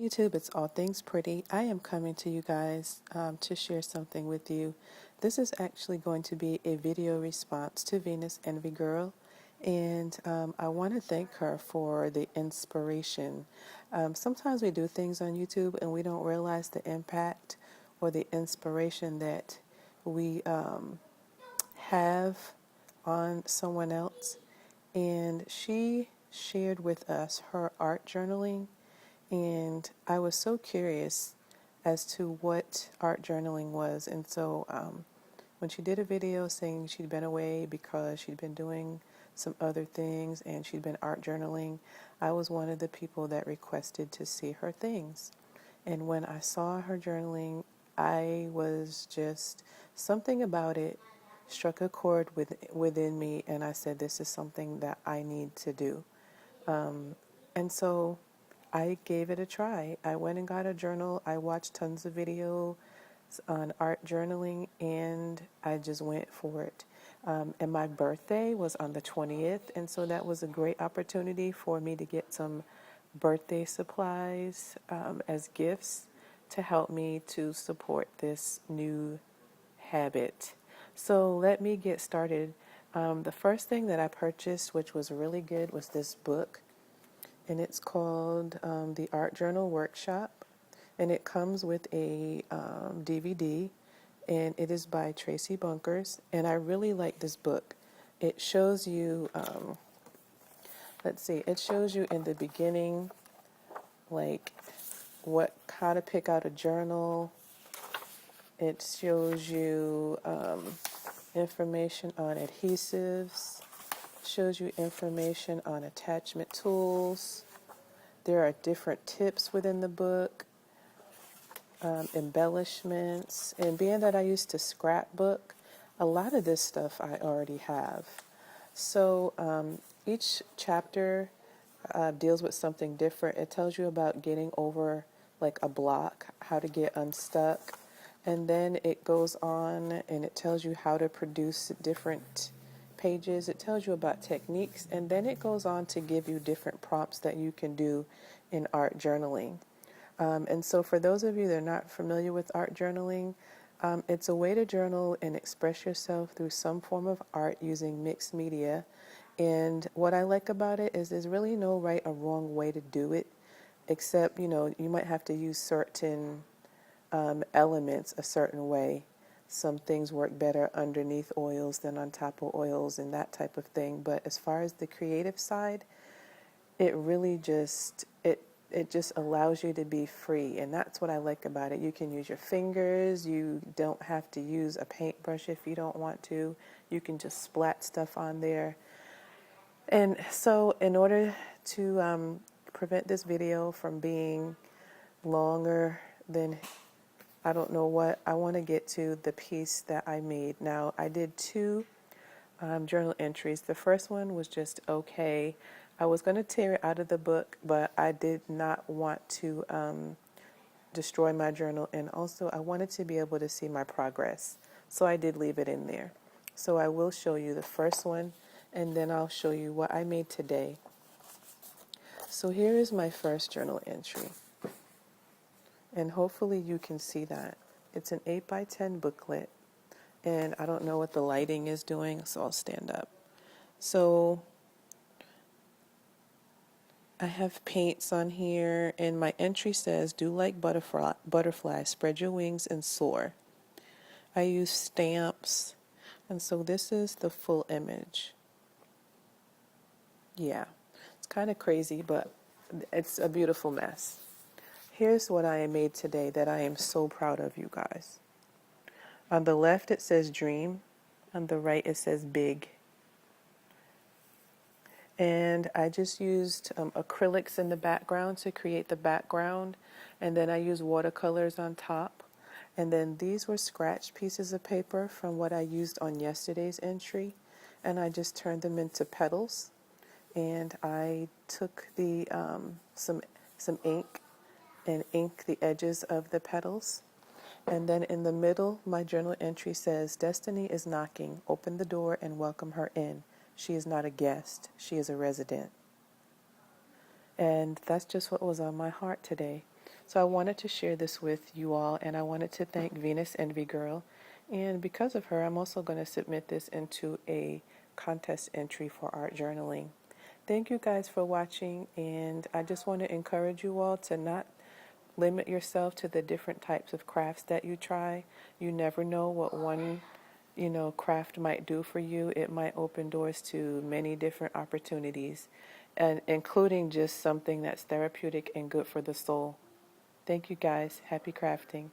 YouTube, it's All Things Pretty. I am coming to you guys to share something with you. This is actually going to be a video response to Venusenvygirl, and I want to thank her for the inspiration. Sometimes we do things on YouTube and we don't realize the impact or the inspiration that we have on someone else. And she shared with us her art journaling, and I was so curious as to what art journaling was. And so when she did a video saying she'd been away because she'd been doing some other things and she'd been art journaling, I was one of the people that requested to see her things. And when I saw her journaling, I was just, something about it struck a chord within me, and I said, this is something that I need to do. And so I gave it a try. I went and got a journal. I watched tons of videos on art journaling, and I just went for it. And my birthday was on the 20th, and so that was a great opportunity for me to get some birthday supplies as gifts to help me to support this new habit. So let me get started. The first thing that I purchased, which was really good, was this book, and it's called The Art Journal Workshop, and it comes with a DVD, and it is by Tracy Bunkers, and I really like this book. It shows you, it shows you in the beginning, like how to pick out a journal. It shows you information on adhesives, shows you information on attachment tools. There are different tips within the book, embellishments, and being that I used to scrapbook, a lot of this stuff I already have. So each chapter deals with something different. It tells you about getting over like a block, how to get unstuck. And then it goes on and it tells you how to produce different pages. It tells you about techniques, and then it goes on to give you different prompts that you can do in art journaling. And so for those of you that are not familiar with art journaling, it's a way to journal and express yourself through some form of art using mixed media. And what I like about it is there's really no right or wrong way to do it, except, you might have to use certain elements a certain way. Some things work better underneath oils than on top of oils and that type of thing. But as far as the creative side, it really just allows you to be free, and that's what I like about it. You can use your fingers. You don't have to use a paintbrush if you don't want to. You can just splat stuff on there. And so in order to prevent this video from being longer than I don't know what, I want to get to the piece that I made. Now, I did two journal entries. The first one was just okay. I was going to tear it out of the book, but I did not want to destroy my journal, and also I wanted to be able to see my progress. So I did leave it in there. So I will show you the first one, and then I'll show you what I made today. So here is my first journal entry. And hopefully you can see that. It's an 8x10 booklet, and I don't know what the lighting is doing, so I'll stand up. So I have paints on here, and my entry says, do like butterfly, spread your wings and soar. I use stamps, and so this is the full image. Yeah, it's kind of crazy, but it's a beautiful mess. Here's what I made today that I am so proud of, you guys. On the left it says dream, on the right it says big. And I just used acrylics in the background to create the background, and then I used watercolors on top. And then these were scratch pieces of paper from what I used on yesterday's entry, and I just turned them into petals. And I took the some ink and ink the edges of the petals. And then in the middle, my journal entry says, Destiny is knocking. Open the door and welcome her in. She is not a guest. She is a resident. And that's just what was on my heart today. So I wanted to share this with you all, and I wanted to thank Venusenvygirl. And because of her, I'm also going to submit this into a contest entry for art journaling. Thank you guys for watching, and I just want to encourage you all to not limit yourself to the different types of crafts that you try. You never know what one, craft might do for you. It might open doors to many different opportunities, and including just something that's therapeutic and good for the soul. Thank you guys. Happy crafting.